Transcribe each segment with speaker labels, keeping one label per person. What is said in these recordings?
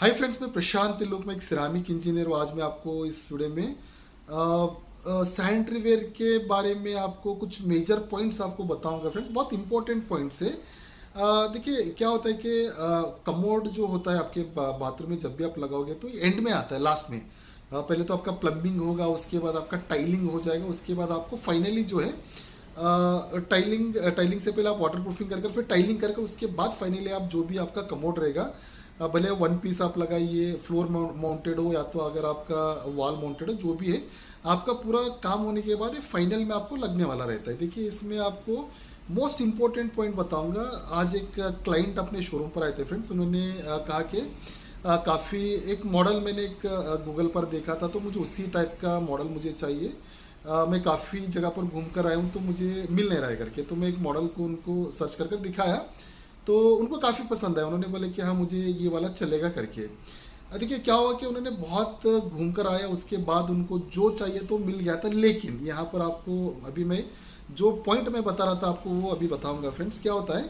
Speaker 1: Hi friends, मैं प्रशांत तिलोक, मैं एक सिरामिक इंजीनियर हूँ। आज मैं आपको इस वीडियो में सैनिटरी वेयर के बारे में आपको कुछ मेजर पॉइंट्स आपको बताऊंगा फ्रेंड्स। बहुत इंपॉर्टेंट पॉइंट्स है। देखिए क्या होता है कि कमोड जो होता है आपके बाथरूम में जब भी आप लगाओगे तो एंड में आता है, लास्ट में। पहले तो आपका प्लम्बिंग होगा, उसके बाद आपका टाइलिंग हो जाएगा, उसके बाद आपको फाइनली जो है टाइलिंग से पहले आप वाटर प्रूफिंग कर फिर टाइलिंग करके उसके बाद फाइनली आप जो भी आपका कमोड रहेगा, भले वन पीस आप लगाइए, फ्लोर माउंटेड हो या तो अगर आपका वॉल माउंटेड हो, जो भी है आपका पूरा काम होने के बाद फाइनल में आपको लगने वाला रहता है। देखिए इसमें आपको मोस्ट इंपॉर्टेंट पॉइंट बताऊंगा। आज एक क्लाइंट अपने शोरूम पर आए थे फ्रेंड्स। उन्होंने कहा कि काफ़ी एक मॉडल मैंने एक गूगल पर देखा था, तो मुझे उसी टाइप का मॉडल मुझे चाहिए। मैं काफ़ी जगह पर घूम कर आया हूँ तो मुझे मिल नहीं रहा है करके, तो मैं एक मॉडल को उनको सर्च कर दिखाया तो उनको काफ़ी पसंद आया। उन्होंने बोले कि हाँ मुझे ये वाला चलेगा करके। देखिए क्या हुआ कि उन्होंने बहुत घूम कर आया, उसके बाद उनको जो चाहिए तो मिल गया था। लेकिन यहाँ पर आपको अभी मैं जो पॉइंट मैं बता रहा था आपको वो अभी बताऊंगा फ्रेंड्स। क्या होता है,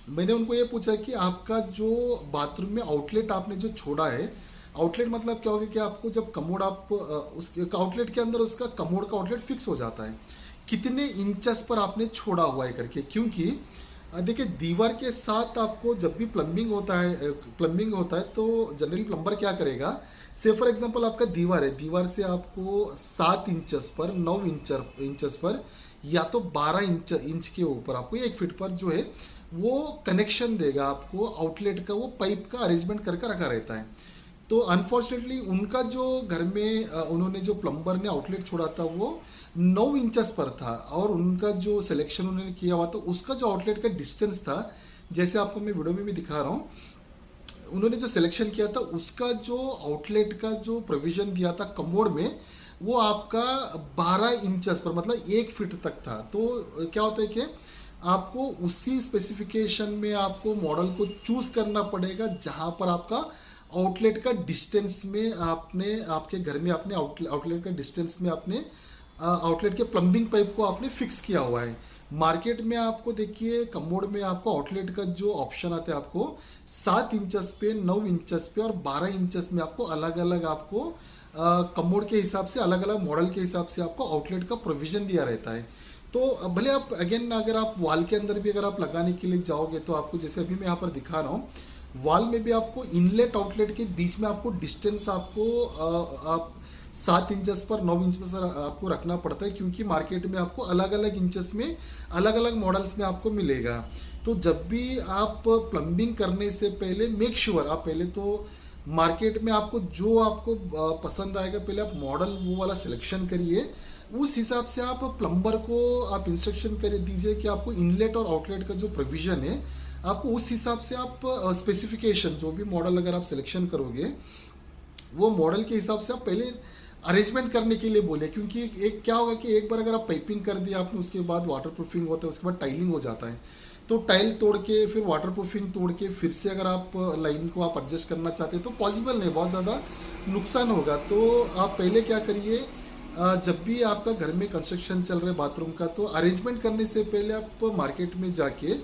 Speaker 1: मैंने उनको ये पूछा कि आपका जो बाथरूम में आउटलेट आपने जो छोड़ा है, आउटलेट मतलब क्या होगा कि आपको जब कमोड आप उसके आउटलेट के अंदर उसका कमोड का आउटलेट फिक्स हो जाता है, कितने इंचेस पर आपने छोड़ा हुआ है करके। क्योंकि देखिए दीवार के साथ आपको जब भी प्लम्बिंग होता है तो जनरली प्लम्बर क्या करेगा, से फॉर एग्जांपल आपका दीवार है, दीवार से आपको 7 इंचेस पर, 9 इंचेस पर या तो 12 इंच के ऊपर आपको 1 फीट पर जो है वो कनेक्शन देगा आपको आउटलेट का। वो पाइप का अरेंजमेंट करके रखा रहता है। तो अनफॉर्चुनेटली उनका जो घर में उन्होंने जो प्लम्बर ने आउटलेट छोड़ा था वो 9 इंचेस पर था, और उनका जो सिलेक्शन उन्होंने किया हुआ था उसका जो आउटलेट का डिस्टेंस था, जैसे आपको मैं वीडियो में भी दिखा रहा हूँ, उन्होंने जो सिलेक्शन किया था उसका जो आउटलेट का जो प्रोविजन दिया था कमोड में, वो आपका 12 इंचेस पर मतलब 1 फीट तक था। तो क्या होता है कि आपको उसी स्पेसिफिकेशन में आपको मॉडल को चूज करना पड़ेगा जहां पर आपका आउटलेट का डिस्टेंस में आपने आपके घर में आपने आउटलेट का डिस्टेंस में आपने आउटलेट के प्लम्बिंग पाइप को आपने फिक्स किया हुआ है। मार्केट में आपको देखिए कमोड में आपको आउटलेट का जो ऑप्शन आता है आपको 7 इंचेस पे, 9 इंचेस पे और 12 इंचेस में आपको अलग अलग आपको कमोड के हिसाब से, अलग अलग मॉडल के हिसाब से आपको आउटलेट का प्रोविजन दिया रहता है। तो भले आप अगेन अगर आप वॉल के अंदर भी अगर आप लगाने के लिए जाओगे तो आपको, जैसे अभी मैं यहाँ पर दिखा रहा हूँ, वॉल में भी आपको इनलेट आउटलेट के बीच में आपको डिस्टेंस आपको आप 7 इंचेस पर, 9 इंच पर आपको रखना पड़ता है। क्योंकि मार्केट में आपको अलग अलग इंचेस में, अलग अलग मॉडल्स में आपको मिलेगा। तो जब भी आप प्लम्बिंग करने से पहले मेक श्योर आप पहले तो मार्केट में आपको जो आपको पसंद आएगा पहले आप मॉडल वो वाला सिलेक्शन करिए। उस हिसाब से आप प्लम्बर को आप इंस्ट्रक्शन कर दीजिए कि आपको इनलेट और आउटलेट का जो प्रोविजन है आपको उस हिसाब से आप स्पेसिफिकेशन जो भी मॉडल अगर आप सिलेक्शन करोगे वो मॉडल के हिसाब से आप पहले अरेंजमेंट करने के लिए बोले। क्योंकि एक क्या होगा कि एक बार अगर आप पाइपिंग कर दिया आपने, उसके बाद वाटर प्रूफिंग होता है, उसके बाद टाइलिंग हो जाता है, तो टाइल तोड़ के फिर वाटर प्रूफिंग तोड़ के फिर से अगर आप लाइन को आप एडजस्ट करना चाहते हैं तो पॉसिबल नहीं, बहुत ज़्यादा नुकसान होगा। तो आप पहले क्या करिए, जब भी आपका घर में कंस्ट्रक्शन चल रहा है बाथरूम का, तो अरेंजमेंट करने से पहले आप मार्केट में जाके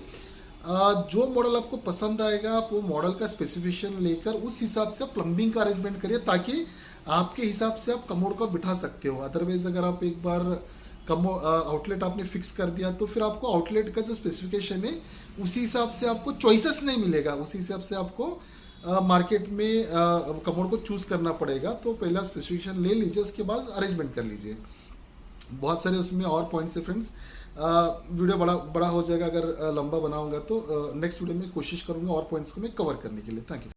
Speaker 1: जो मॉडल आपको पसंद आएगा आप वो मॉडल का स्पेसिफिकेशन लेकर उस हिसाब से प्लम्बिंग का अरेंजमेंट करिए, ताकि आपके हिसाब से आप कमोड को बिठा सकते हो। अदरवाइज अगर आप एक बार आउटलेट आपने फिक्स कर दिया तो फिर आपको आउटलेट का जो स्पेसिफिकेशन है उसी हिसाब से आपको चॉइसेस नहीं मिलेगा, उसी हिसाब से आपको मार्केट में कमोड को चूज करना पड़ेगा। तो पहले आप स्पेसिफिकेशन ले लीजिए, उसके बाद अरेंजमेंट कर लीजिए। बहुत सारे उसमें और पॉइंट्स है फ्रेंड्स। वीडियो बड़ा बड़ा हो जाएगा अगर लंबा बनाऊंगा, तो नेक्स्ट वीडियो में कोशिश करूंगा और पॉइंट्स को मैं कवर करने के लिए। Thank you.